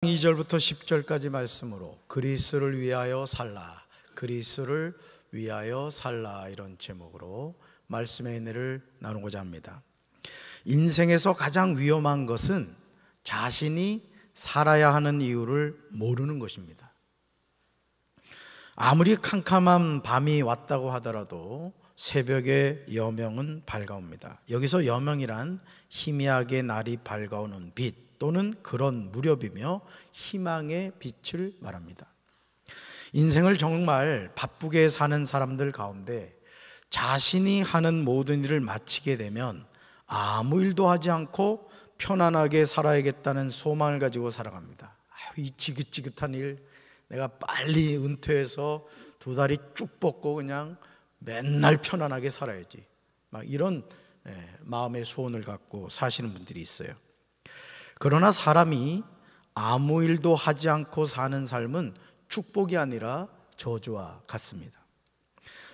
2절부터 10절까지 말씀으로 그리스도를 위하여 살라, 그리스도를 위하여 살라, 이런 제목으로 말씀의 은혜를 나누고자 합니다. 인생에서 가장 위험한 것은 자신이 살아야 하는 이유를 모르는 것입니다. 아무리 캄캄한 밤이 왔다고 하더라도 새벽에 여명은 밝아옵니다. 여기서 여명이란 희미하게 날이 밝아오는 빛 또는 그런 무렵이며 희망의 빛을 말합니다. 인생을 정말 바쁘게 사는 사람들 가운데 자신이 하는 모든 일을 마치게 되면 아무 일도 하지 않고 편안하게 살아야겠다는 소망을 가지고 살아갑니다. 이 지긋지긋한 일, 내가 빨리 은퇴해서 두 다리 쭉 뻗고 그냥 맨날 편안하게 살아야지, 막 이런 마음의 소원을 갖고 사시는 분들이 있어요. 그러나 사람이 아무 일도 하지 않고 사는 삶은 축복이 아니라 저주와 같습니다.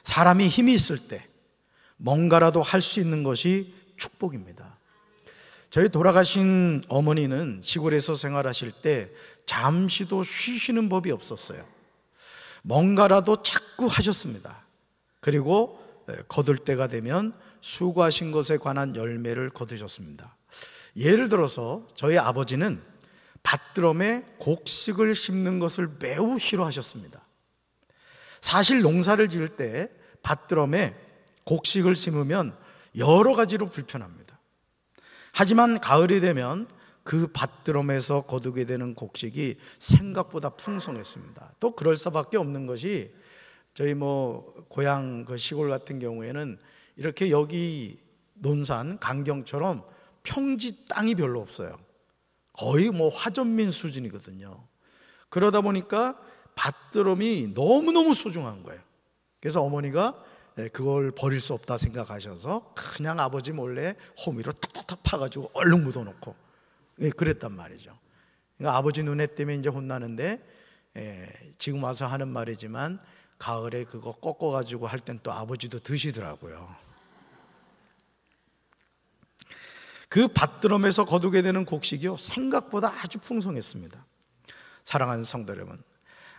사람이 힘이 있을 때 뭔가라도 할 수 있는 것이 축복입니다. 저희 돌아가신 어머니는 시골에서 생활하실 때 잠시도 쉬시는 법이 없었어요. 뭔가라도 자꾸 하셨습니다. 그리고 거둘 때가 되면 수고하신 것에 관한 열매를 거두셨습니다. 예를 들어서 저희 아버지는 밭드럼에 곡식을 심는 것을 매우 싫어하셨습니다. 사실 농사를 지을 때 밭드럼에 곡식을 심으면 여러 가지로 불편합니다. 하지만 가을이 되면 그 밭드럼에서 거두게 되는 곡식이 생각보다 풍성했습니다. 또 그럴 수밖에 없는 것이 저희 고향 그 시골 같은 경우에는 이렇게 여기 논산 강경처럼 평지 땅이 별로 없어요. 거의 화전민 수준이거든요. 그러다 보니까 밭드럼이 너무너무 소중한 거예요. 그래서 어머니가 그걸 버릴 수 없다 생각하셔서 그냥 아버지 몰래 호미로 탁탁탁 파가지고 얼른 묻어놓고 그랬단 말이죠. 그러니까 아버지 눈에 띄면 이제 혼나는데, 지금 와서 하는 말이지만 가을에 그거 꺾어가지고 할 땐 또 아버지도 드시더라고요. 그 밭드럼에서 거두게 되는 곡식이요, 생각보다 아주 풍성했습니다. 사랑하는 성도 여러분,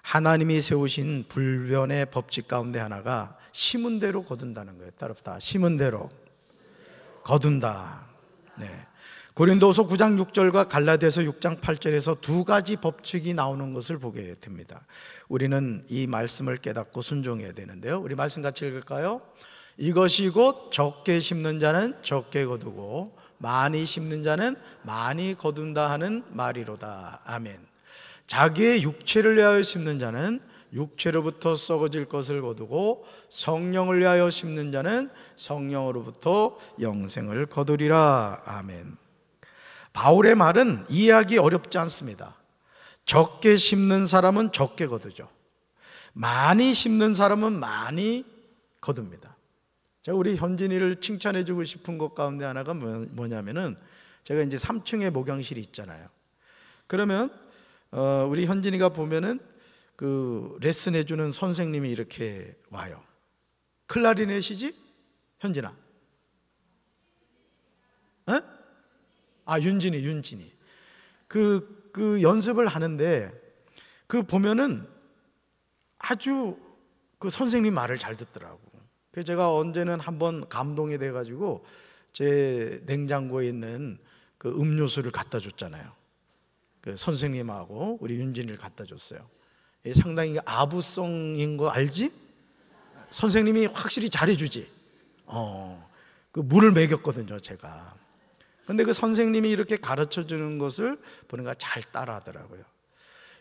하나님이 세우신 불변의 법칙 가운데 하나가 심은 대로 거둔다는 거예요. 따릅니다. 심은 대로 거둔다. 고린도후서 9장 6절과 갈라디아서 6장 8절에서 두 가지 법칙이 나오는 것을 보게 됩니다. 우리는 이 말씀을 깨닫고 순종해야 되는데요, 우리 말씀 같이 읽을까요? 이것이 곧 적게 심는 자는 적게 거두고 많이 심는 자는 많이 거둔다 하는 말이로다. 아멘. 자기의 육체를 위하여 심는 자는 육체로부터 썩어질 것을 거두고 성령을 위하여 심는 자는 성령으로부터 영생을 거두리라. 아멘. 바울의 말은 이해하기 어렵지 않습니다. 적게 심는 사람은 적게 거두죠. 많이 심는 사람은 많이 거둡니다. 제가 우리 현진이를 칭찬해주고 싶은 것 가운데 하나가 뭐냐면은, 제가 이제 3층에 목양실이 있잖아요. 그러면 우리 현진이가 보면은 그 레슨 해주는 선생님이 이렇게 와요. 클라리넷이지? 현진아. 윤진이. 그 연습을 하는데 그 보면은 아주 그 선생님 말을 잘 듣더라고. 그래서 제가 언제는 한번 감동이 돼가지고 제 냉장고에 있는 그 음료수를 갖다 줬잖아요. 그 선생님하고 우리 윤진이를 갖다 줬어요. 상당히 아부성인 거 알지? 선생님이 확실히 잘해주지. 그 물을 먹였거든요, 제가. 근데 그 선생님이 이렇게 가르쳐 주는 것을 보니까 잘 따라 하더라고요.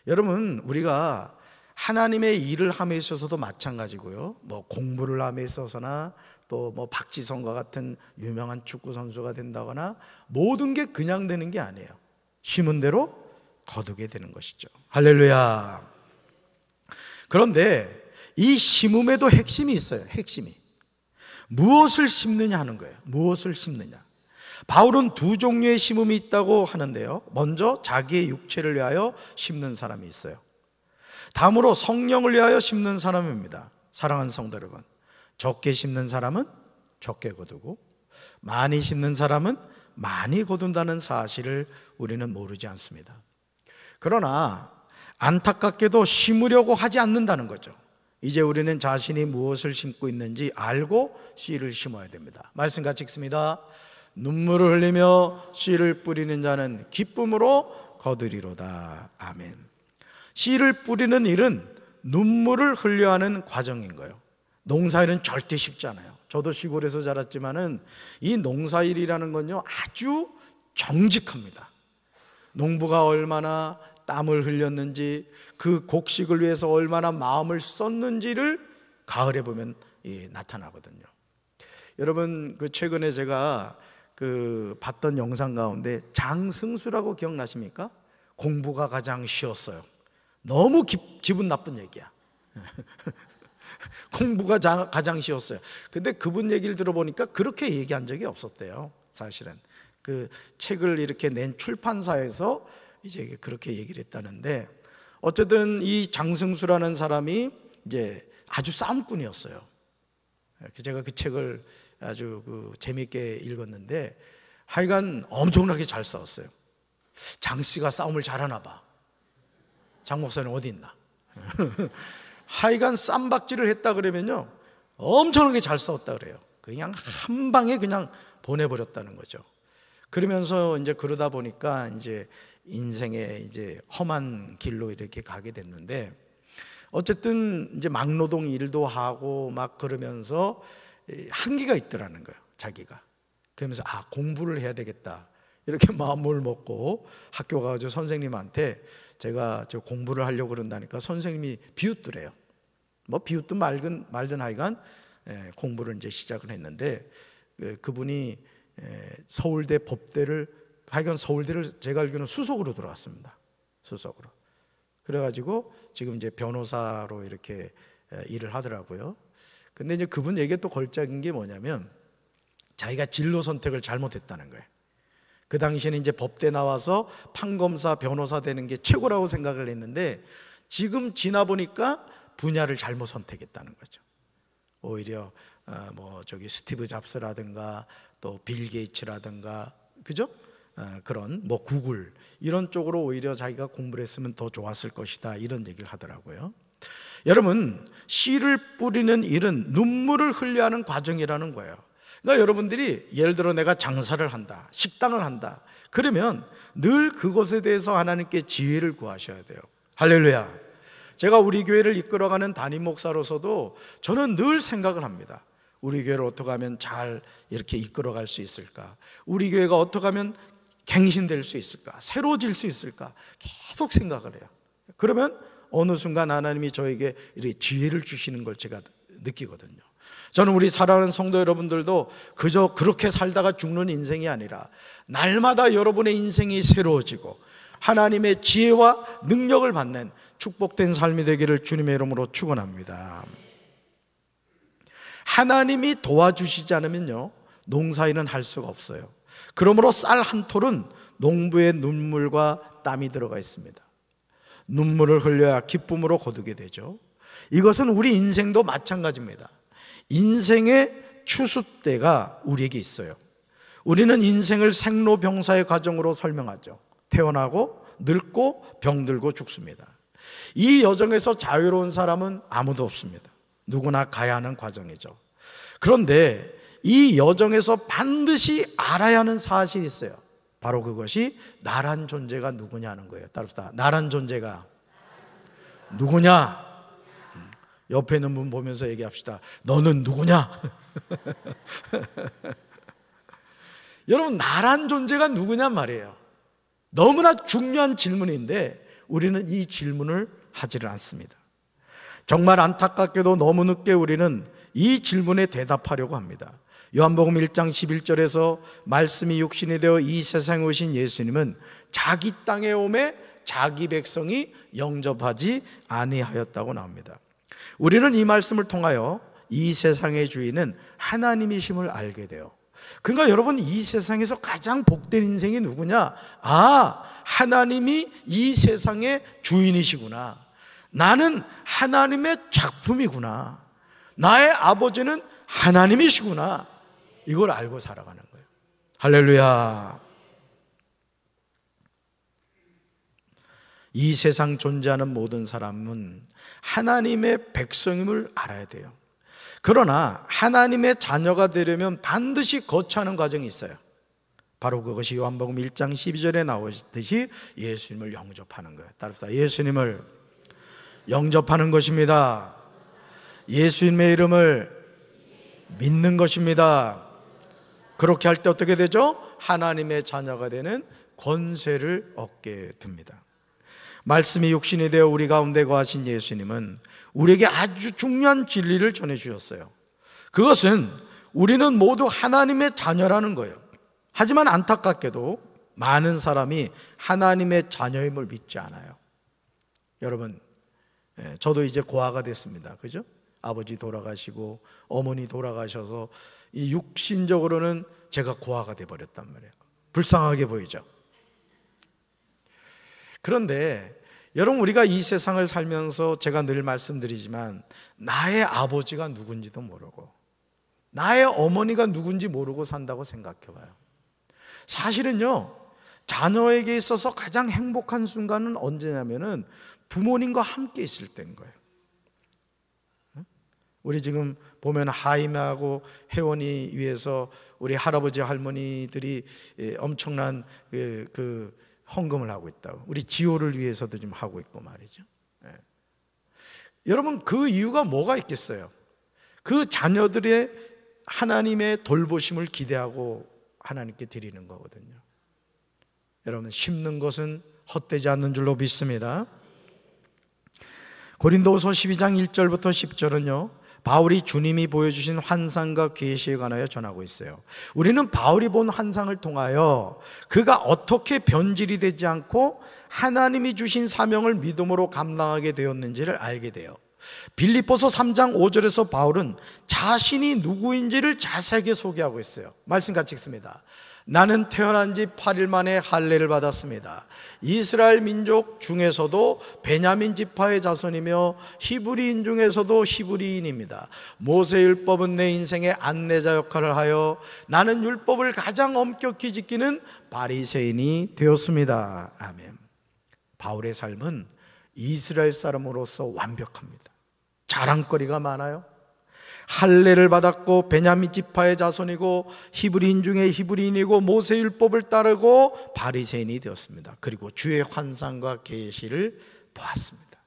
여러분, 우리가 하나님의 일을 함에 있어서도 마찬가지고요, 공부를 함에 있어서나 또 박지성과 같은 유명한 축구 선수가 된다거나 모든 게 그냥 되는 게 아니에요. 심은 대로 거두게 되는 것이죠. 할렐루야. 그런데 이 심음에도 핵심이 있어요. 핵심이 무엇을 심느냐 하는 거예요. 무엇을 심느냐. 바울은 두 종류의 심음이 있다고 하는데요, 먼저 자기의 육체를 위하여 심는 사람이 있어요. 다음으로 성령을 위하여 심는 사람입니다. 사랑하는 성도 여러분, 적게 심는 사람은 적게 거두고 많이 심는 사람은 많이 거둔다는 사실을 우리는 모르지 않습니다. 그러나 안타깝게도 심으려고 하지 않는다는 거죠. 이제 우리는 자신이 무엇을 심고 있는지 알고 씨를 심어야 됩니다. 말씀 같이 읽습니다. 눈물을 흘리며 씨를 뿌리는 자는 기쁨으로 거두리로다. 아멘. 씨를 뿌리는 일은 눈물을 흘려 하는 과정인 거예요. 농사일은 절대 쉽지 않아요. 저도 시골에서 자랐지만은 이 농사일이라는 건요 아주 정직합니다. 농부가 얼마나 땀을 흘렸는지, 그 곡식을 위해서 얼마나 마음을 썼는지를 가을에 보면 나타나거든요. 여러분, 그 최근에 제가 봤던 영상 가운데 장승수라고 기억나십니까? 공부가 가장 쉬웠어요. 너무 기분 나쁜 얘기야. 공부가 가장 쉬웠어요. 근데 그분 얘기를 들어보니까 그렇게 얘기한 적이 없었대요. 사실은 그 책을 이렇게 낸 출판사에서 이제 그렇게 얘기를 했다는데, 어쨌든 이 장승수라는 사람이 이제 아주 싸움꾼이었어요. 제가 그 책을 아주 재미있게 읽었는데, 하여간 엄청나게 잘 싸웠어요. 장 씨가 싸움을 잘하나 봐. 장 목사는 어디 있나? 하여간 쌈박질을 했다 그러면요 엄청나게 잘 싸웠다 그래요. 그냥 한 방에 그냥 보내버렸다는 거죠. 그러면서 이제 그러다 보니까 이제 인생의 이제 험한 길로 이렇게 가게 됐는데, 어쨌든 이제 막노동 일도 하고 막 그러면서 한계가 있더라는 거예요, 자기가. 그러면서 공부를 해야 되겠다 이렇게 마음을 먹고 학교 가서 선생님한테 제가 저 공부를 하려고 그런다니까 선생님이 비웃더래요. 뭐 비웃든 말든 하여간 공부를 이제 시작을 했는데, 그분이 서울대 법대를, 하여간 서울대를 제가 알기로는 수석으로 들어갔습니다. 수석으로. 그래가지고 지금 이제 변호사로 이렇게 일을 하더라고요. 근데 이제 그분 얘기가 또 걸작인 게 뭐냐면, 자기가 진로 선택을 잘못했다는 거예요. 그 당시에는 이제 법대 나와서 판검사, 변호사 되는 게 최고라고 생각을 했는데, 지금 지나 보니까 분야를 잘못 선택했다는 거죠. 오히려 스티브 잡스라든가 또 빌 게이츠라든가, 그죠? 그런 구글 이런 쪽으로 오히려 자기가 공부를 했으면 더 좋았을 것이다, 이런 얘기를 하더라고요. 여러분, 씨를 뿌리는 일은 눈물을 흘려 하는 과정이라는 거예요. 그러니까 여러분들이 예를 들어 내가 장사를 한다, 식당을 한다, 그러면 늘 그것에 대해서 하나님께 지혜를 구하셔야 돼요. 할렐루야. 제가 우리 교회를 이끌어가는 담임 목사로서도 저는 늘 생각을 합니다. 우리 교회를 어떻게 하면 잘 이렇게 이끌어갈 수 있을까? 우리 교회가 어떻게 하면 갱신될 수 있을까? 새로워질 수 있을까? 계속 생각을 해요. 그러면 어느 순간 하나님이 저에게 이렇게 지혜를 주시는 걸 제가 느끼거든요. 저는 우리 사랑하는 성도 여러분들도 그저 그렇게 살다가 죽는 인생이 아니라 날마다 여러분의 인생이 새로워지고 하나님의 지혜와 능력을 받는 축복된 삶이 되기를 주님의 이름으로 축원합니다. 하나님이 도와주시지 않으면요 농사일은 할 수가 없어요. 그러므로 쌀 한 톨은 농부의 눈물과 땀이 들어가 있습니다. 눈물을 흘려야 기쁨으로 거두게 되죠. 이것은 우리 인생도 마찬가지입니다. 인생의 추수 때가 우리에게 있어요. 우리는 인생을 생로병사의 과정으로 설명하죠. 태어나고 늙고 병들고 죽습니다. 이 여정에서 자유로운 사람은 아무도 없습니다. 누구나 가야 하는 과정이죠. 그런데 이 여정에서 반드시 알아야 하는 사실이 있어요. 바로 그것이 나란 존재가 누구냐는 거예요. 따릅시다. 나란 존재가 누구냐? 옆에 있는 분 보면서 얘기합시다. 너는 누구냐? 여러분, 나란 존재가 누구냔 말이에요. 너무나 중요한 질문인데 우리는 이 질문을 하지를 않습니다. 정말 안타깝게도 너무 늦게 우리는 이 질문에 대답하려고 합니다. 요한복음 1장 11절에서 말씀이 육신이 되어 이 세상에 오신 예수님은 자기 땅에 오매 자기 백성이 영접하지 아니하였다고 나옵니다. 우리는 이 말씀을 통하여 이 세상의 주인은 하나님이심을 알게 돼요. 그러니까 여러분, 이 세상에서 가장 복된 인생이 누구냐? 하나님이 이 세상의 주인이시구나. 나는 하나님의 작품이구나. 나의 아버지는 하나님이시구나. 이걸 알고 살아가는 거예요. 할렐루야. 이 세상 존재하는 모든 사람은 하나님의 백성임을 알아야 돼요. 그러나 하나님의 자녀가 되려면 반드시 거쳐하는 과정이 있어요. 바로 그것이 요한복음 1장 12절에 나오듯이 예수님을 영접하는 거예요. 따라서 예수님을 영접하는 것입니다. 예수님의 이름을 믿는 것입니다. 그렇게 할 때 어떻게 되죠? 하나님의 자녀가 되는 권세를 얻게 됩니다. 말씀이 육신이 되어 우리 가운데 거하신 예수님은 우리에게 아주 중요한 진리를 전해주셨어요. 그것은 우리는 모두 하나님의 자녀라는 거예요. 하지만 안타깝게도 많은 사람이 하나님의 자녀임을 믿지 않아요. 여러분, 저도 이제 고아가 됐습니다. 그죠? 아버지 돌아가시고 어머니 돌아가셔서 이 육신적으로는 제가 고아가 돼버렸단 말이에요. 불쌍하게 보이죠? 그런데 여러분, 우리가 이 세상을 살면서 제가 늘 말씀드리지만 나의 아버지가 누군지도 모르고 나의 어머니가 누군지 모르고 산다고 생각해 봐요. 사실은요, 자녀에게 있어서 가장 행복한 순간은 언제냐면은 부모님과 함께 있을 때인 거예요. 우리 지금 보면 하임하고 혜원이 위해서 우리 할아버지 할머니들이 엄청난 그 헌금을 하고 있다고. 우리 지호를 위해서도 좀 하고 있고 말이죠. 여러분, 그 이유가 뭐가 있겠어요? 그 자녀들의 하나님의 돌보심을 기대하고 하나님께 드리는 거거든요. 여러분, 심는 것은 헛되지 않는 줄로 믿습니다. 고린도후서 12장 1절부터 10절은요, 바울이 주님이 보여주신 환상과 계시에 관하여 전하고 있어요. 우리는 바울이 본 환상을 통하여 그가 어떻게 변질이 되지 않고 하나님이 주신 사명을 믿음으로 감당하게 되었는지를 알게 돼요. 빌립보서 3장 5절에서 바울은 자신이 누구인지를 자세하게 소개하고 있어요. 말씀 같이 읽습니다. 나는 태어난 지 8일 만에 할례를 받았습니다. 이스라엘 민족 중에서도 베냐민 지파의 자손이며 히브리인 중에서도 히브리인입니다. 모세 율법은 내 인생의 안내자 역할을 하여 나는 율법을 가장 엄격히 지키는 바리새인이 되었습니다. 아멘. 바울의 삶은 이스라엘 사람으로서 완벽합니다. 자랑거리가 많아요. 할례를 받았고 베냐민 지파의 자손이고 히브리인 중에 히브리인이고 모세 율법을 따르고 바리새인이 되었습니다. 그리고 주의 환상과 계시를 보았습니다.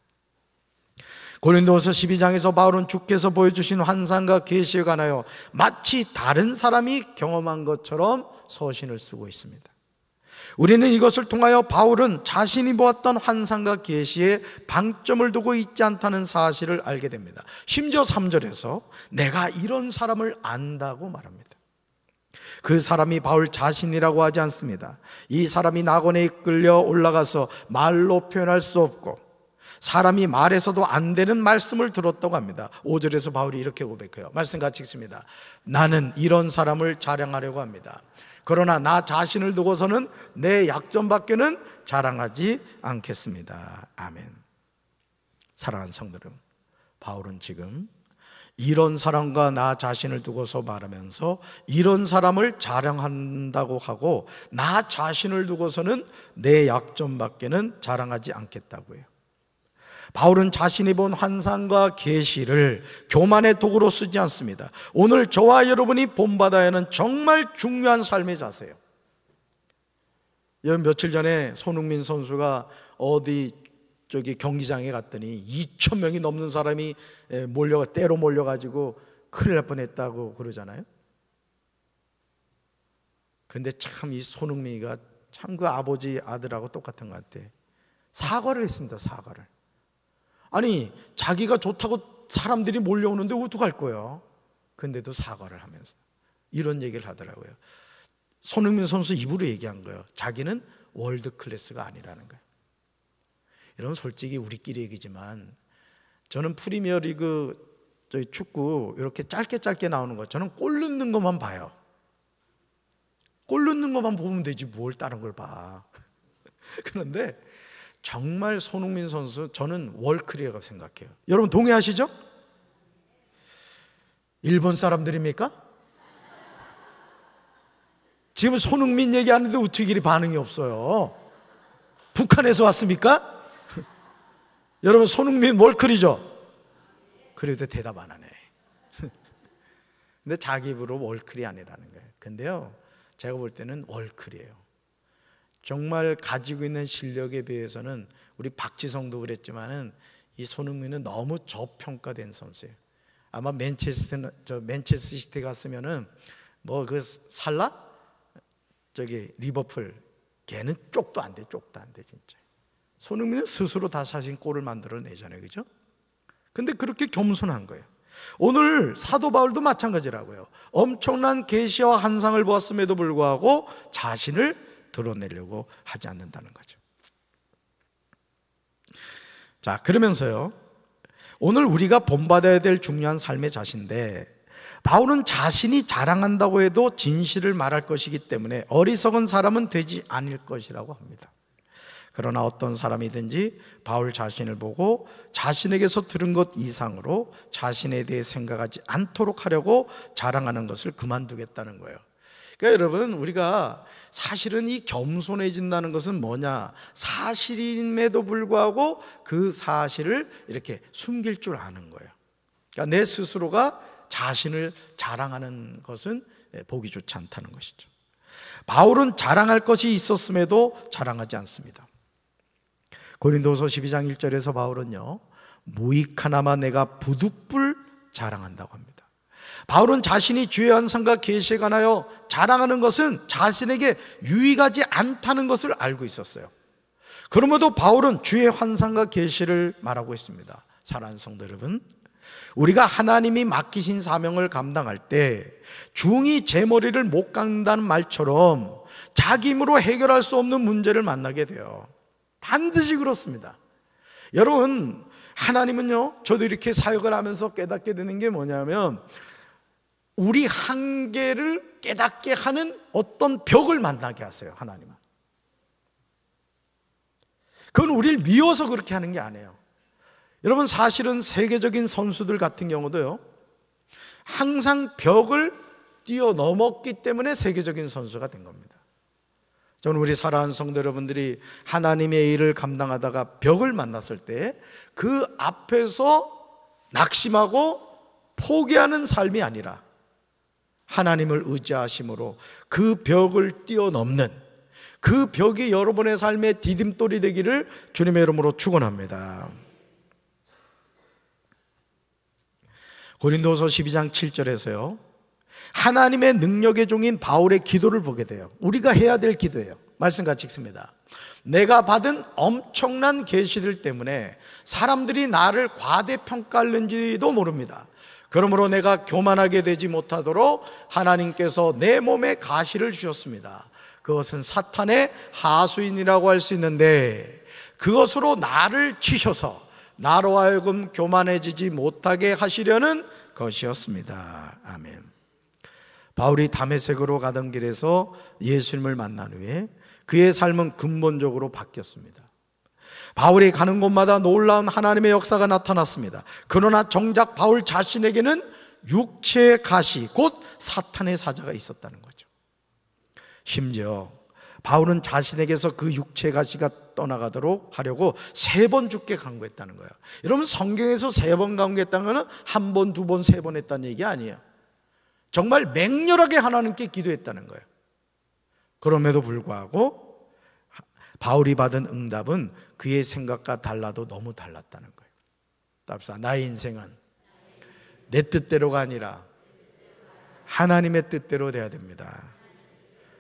고린도후서 12장에서 바울은 주께서 보여주신 환상과 계시에 관하여 마치 다른 사람이 경험한 것처럼 서신을 쓰고 있습니다. 우리는 이것을 통하여 바울은 자신이 보았던 환상과 계시에 방점을 두고 있지 않다는 사실을 알게 됩니다. 심지어 3절에서 내가 이런 사람을 안다고 말합니다. 그 사람이 바울 자신이라고 하지 않습니다. 이 사람이 낙원에 이끌려 올라가서 말로 표현할 수 없고 사람이 말해서도 안 되는 말씀을 들었다고 합니다. 5절에서 바울이 이렇게 고백해요. 말씀 같이 읽습니다. 나는 이런 사람을 자랑하려고 합니다. 그러나 나 자신을 두고서는 내 약점밖에는 자랑하지 않겠습니다. 아멘. 사랑하는 성도 여러분, 바울은 지금 이런 사람과 나 자신을 두고서 말하면서 이런 사람을 자랑한다고 하고 나 자신을 두고서는 내 약점밖에는 자랑하지 않겠다고 해요. 바울은 자신이 본 환상과 계시를 교만의 도구로 쓰지 않습니다. 오늘 저와 여러분이 본받아야 하는 정말 중요한 삶의 자세예요. 여러분, 며칠 전에 손흥민 선수가 어디 경기장에 갔더니 2,000명이 넘는 사람이 때로 몰려가지고 큰일 날 뻔했다고 그러잖아요. 근데 참 이 손흥민이가 참 그 아버지 아들하고 똑같은 것 같아. 사과를 했습니다. 사과를. 아니, 자기가 좋다고 사람들이 몰려오는데 어떡할 거야? 근데도 사과를 하면서 이런 얘기를 하더라고요. 손흥민 선수 입으로 얘기한 거예요. 자기는 월드 클래스가 아니라는 거예요. 여러분, 솔직히 우리끼리 얘기지만 저는 프리미어리그 축구 이렇게 짧게 나오는 거 저는 골 넣는 것만 봐요. 골 넣는 것만 보면 되지 뭘 다른 걸 봐. 그런데 정말 손흥민 선수 저는 월클이라고 생각해요. 여러분 동의하시죠? 일본 사람들입니까? 지금 손흥민 얘기하는데 어떻게 이리 반응이 없어요? 북한에서 왔습니까? 여러분, 손흥민 월클이죠? 그래도 대답 안 하네. 근데 자기 입으로 월클이 아니라는 거예요. 근데요, 제가 볼 때는 월클이에요. 정말 가지고 있는 실력에 비해서는 우리 박지성도 그랬지만은 이 손흥민은 너무 저평가된 선수예요. 아마 맨체스터 시티 갔으면은 뭐 그 살라 저기 리버풀 걔는 쪽도 안 돼, 쪽도 안 돼 진짜. 손흥민은 스스로 다 자신 골을 만들어내잖아요, 그죠? 근데 그렇게 겸손한 거예요. 오늘 사도 바울도 마찬가지라고요. 엄청난 계시와 환상을 보았음에도 불구하고 자신을 드러내려고 하지 않는다는 거죠. 자, 그러면서요, 오늘 우리가 본받아야 될 중요한 삶의 자신인데, 바울은 자신이 자랑한다고 해도 진실을 말할 것이기 때문에 어리석은 사람은 되지 않을 것이라고 합니다. 그러나 어떤 사람이든지 바울 자신을 보고 자신에게서 들은 것 이상으로 자신에 대해 생각하지 않도록 하려고 자랑하는 것을 그만두겠다는 거예요. 그러니까 여러분, 우리가 사실은 이 겸손해진다는 것은 뭐냐? 사실임에도 불구하고 그 사실을 이렇게 숨길 줄 아는 거예요. 그러니까 내 스스로가 자신을 자랑하는 것은 보기 좋지 않다는 것이죠. 바울은 자랑할 것이 있었음에도 자랑하지 않습니다. 고린도서 12장 1절에서 바울은요, 무익 하나마 내가 부득불 자랑한다고 합니다. 바울은 자신이 주의 환상과 계시에 관하여 자랑하는 것은 자신에게 유익하지 않다는 것을 알고 있었어요. 그럼에도 바울은 주의 환상과 계시를 말하고 있습니다. 사랑하는 성도 여러분, 우리가 하나님이 맡기신 사명을 감당할 때 중이 제 머리를 못 깎는다는 말처럼 자기 힘으로 해결할 수 없는 문제를 만나게 돼요. 반드시 그렇습니다. 여러분, 하나님은요, 저도 이렇게 사역을 하면서 깨닫게 되는 게 뭐냐면, 우리 한계를 깨닫게 하는 어떤 벽을 만나게 하세요. 하나님은. 그건 우리를 미워서 그렇게 하는 게 아니에요. 여러분, 사실은 세계적인 선수들 같은 경우도요, 항상 벽을 뛰어넘었기 때문에 세계적인 선수가 된 겁니다. 저는 우리 사랑하는 성도 여러분들이 하나님의 일을 감당하다가 벽을 만났을 때 그 앞에서 낙심하고 포기하는 삶이 아니라 하나님을 의지하심으로 그 벽을 뛰어넘는, 그 벽이 여러분의 삶의 디딤돌이 되기를 주님의 이름으로 축원합니다. 고린도서 12장 7절에서요, 하나님의 능력의 종인 바울의 기도를 보게 돼요. 우리가 해야 될 기도예요. 말씀 같이 읽습니다. 내가 받은 엄청난 계시들 때문에 사람들이 나를 과대평가하는지도 모릅니다. 그러므로 내가 교만하게 되지 못하도록 하나님께서 내 몸에 가시를 주셨습니다. 그것은 사탄의 하수인이라고 할 수 있는데, 그것으로 나를 치셔서 나로 하여금 교만해지지 못하게 하시려는 것이었습니다. 아멘. 바울이 다메섹으로 가던 길에서 예수님을 만난 후에 그의 삶은 근본적으로 바뀌었습니다. 바울이 가는 곳마다 놀라운 하나님의 역사가 나타났습니다. 그러나 정작 바울 자신에게는 육체의 가시, 곧 사탄의 사자가 있었다는 거죠. 심지어 바울은 자신에게서 그 육체의 가시가 떠나가도록 하려고 3번 죽게 간구했다는 거예요. 여러분, 성경에서 3번 간구했다는 것은 1번, 2번, 3번 했다는 얘기 아니에요. 정말 맹렬하게 하나님께 기도했다는 거예요. 그럼에도 불구하고 바울이 받은 응답은 그의 생각과 달라도 너무 달랐다는 거예요. 답사, 나의 인생은 내 뜻대로가 아니라 하나님의 뜻대로 돼야 됩니다.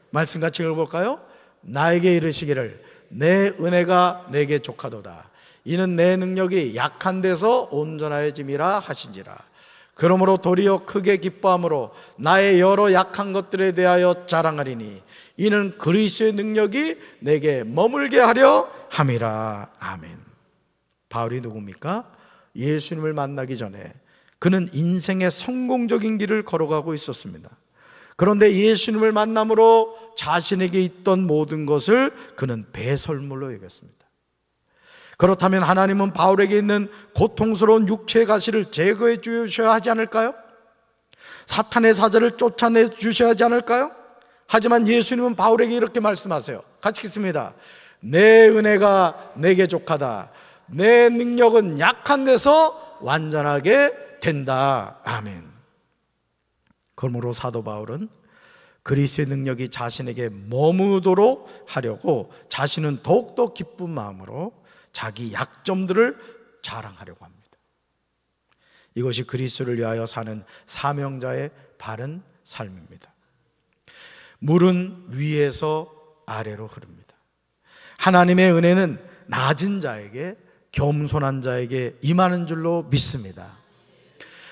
말씀 같이 읽어볼까요? 나에게 이르시기를 내 은혜가 내게 족하도다. 이는 내 능력이 약한 데서 온전하여짐이라 하신지라. 그러므로 도리어 크게 기뻐함으로 나의 여러 약한 것들에 대하여 자랑하리니 이는 그리스도의 능력이 내게 머물게 하려 함이라. 아멘. 바울이 누굽니까? 예수님을 만나기 전에 그는 인생의 성공적인 길을 걸어가고 있었습니다. 그런데 예수님을 만남으로 자신에게 있던 모든 것을 그는 배설물로 여겼습니다. 그렇다면 하나님은 바울에게 있는 고통스러운 육체의 가시를 제거해 주셔야 하지 않을까요? 사탄의 사자를 쫓아내 주셔야 하지 않을까요? 하지만 예수님은 바울에게 이렇게 말씀하세요. 같이 읽습니다. 내 은혜가 내게 족하다. 내 능력은 약한 데서 완전하게 된다. 아멘. 그러므로 사도 바울은 그리스도의 능력이 자신에게 머무도록 하려고 자신은 더욱더 기쁜 마음으로 자기 약점들을 자랑하려고 합니다. 이것이 그리스도를 위하여 사는 사명자의 바른 삶입니다. 물은 위에서 아래로 흐릅니다. 하나님의 은혜는 낮은 자에게, 겸손한 자에게 임하는 줄로 믿습니다.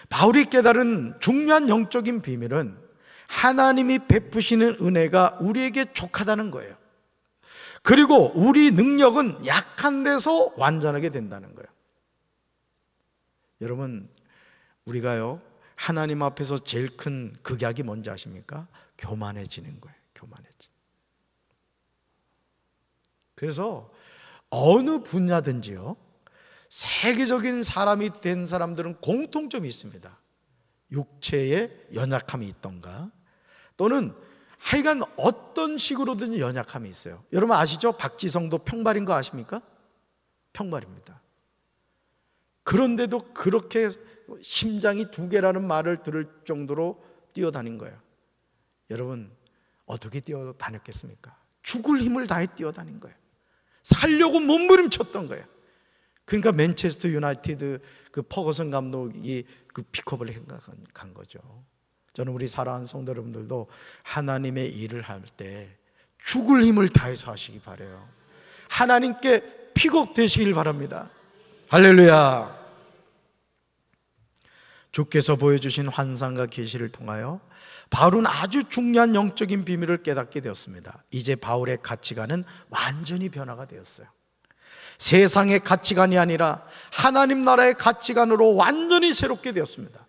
바울이 깨달은 중요한 영적인 비밀은 하나님이 베푸시는 은혜가 우리에게 족하다는 거예요. 그리고 우리 능력은 약한 데서 완전하게 된다는 거예요. 여러분, 우리가요, 하나님 앞에서 제일 큰 극약이 뭔지 아십니까? 교만해지는 거예요. 교만해지. 그래서 어느 분야든지요, 세계적인 사람이 된 사람들은 공통점이 있습니다. 육체에 연약함이 있던가, 또는 하여간 어떤 식으로든지 연약함이 있어요. 여러분 아시죠? 박지성도 평발인 거 아십니까? 평발입니다. 그런데도 그렇게 심장이 2개라는 말을 들을 정도로 뛰어다닌 거예요. 여러분, 어떻게 뛰어다녔겠습니까? 죽을 힘을 다해 뛰어다닌 거예요. 살려고 몸부림쳤던 거예요. 그러니까 맨체스터 유나이티드 그 퍼거슨 감독이 그 픽업을 간 거죠. 저는 우리 사랑하는 성도 여러분들도 하나님의 일을 할 때 죽을 힘을 다해서 하시기 바라요. 하나님께 픽업 되시길 바랍니다. 할렐루야. 주께서 보여주신 환상과 계시를 통하여 바울은 아주 중요한 영적인 비밀을 깨닫게 되었습니다. 이제 바울의 가치관은 완전히 변화가 되었어요. 세상의 가치관이 아니라 하나님 나라의 가치관으로 완전히 새롭게 되었습니다.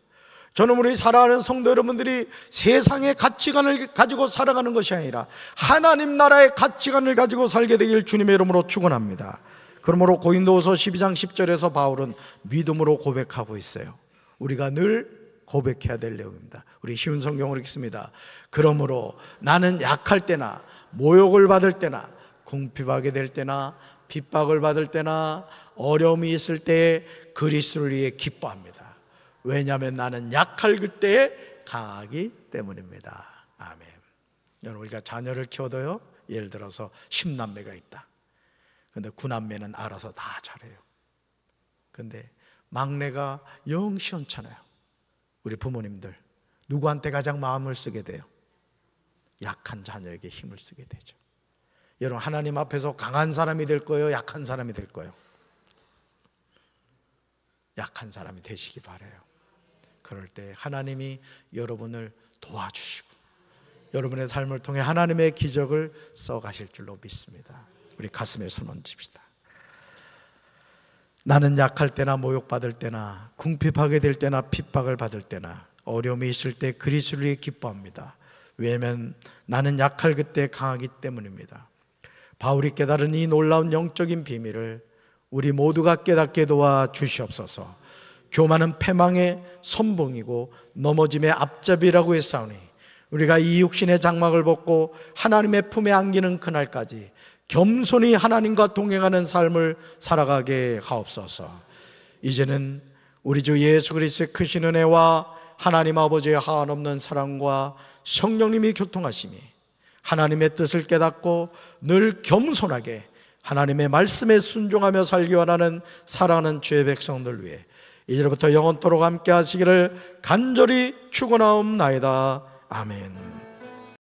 저는 우리 사랑하는 성도 여러분들이 세상의 가치관을 가지고 살아가는 것이 아니라 하나님 나라의 가치관을 가지고 살게 되길 주님의 이름으로 축원합니다. 그러므로 고린도후서 12장 10절에서 바울은 믿음으로 고백하고 있어요. 우리가 늘 고백해야 될 내용입니다. 우리 쉬운 성경으로 읽습니다. 그러므로 나는 약할 때나 모욕을 받을 때나 궁핍하게 될 때나 핍박을 받을 때나 어려움이 있을 때에 그리스도를 위해 기뻐합니다. 왜냐하면 나는 약할 그때에 강하기 때문입니다. 아멘. 여러분, 우리가 자녀를 키워도요, 예를 들어서 10남매가 있다. 근데 9남매는 알아서 다 잘해요. 근데 막내가 영 시원찮아요. 우리 부모님들 누구한테 가장 마음을 쓰게 돼요? 약한 자녀에게 힘을 쓰게 되죠. 여러분, 하나님 앞에서 강한 사람이 될 거예요? 약한 사람이 될 거예요? 약한 사람이 되시기 바라요. 그럴 때 하나님이 여러분을 도와주시고 여러분의 삶을 통해 하나님의 기적을 써가실 줄로 믿습니다. 우리 가슴에 손 얹읍시다. 나는 약할 때나 모욕받을 때나 궁핍하게 될 때나 핍박을 받을 때나 어려움이 있을 때 그리스도를 기뻐합니다. 왜냐하면 나는 약할 그때 강하기 때문입니다. 바울이 깨달은 이 놀라운 영적인 비밀을 우리 모두가 깨닫게 도와 주시옵소서. 교만은 패망의 선봉이고 넘어짐의 앞잡이라고 했사오니 우리가 이 육신의 장막을 벗고 하나님의 품에 안기는 그날까지 겸손히 하나님과 동행하는 삶을 살아가게 하옵소서. 이제는 우리 주 예수 그리스도의 크신 은혜와 하나님 아버지의 한없는 사랑과 성령님이 교통하심이 하나님의 뜻을 깨닫고 늘 겸손하게 하나님의 말씀에 순종하며 살기 원하는 사랑하는 주의 백성들 위해 이제부터 영원토록 함께 하시기를 간절히 축원하옵나이다. 아멘.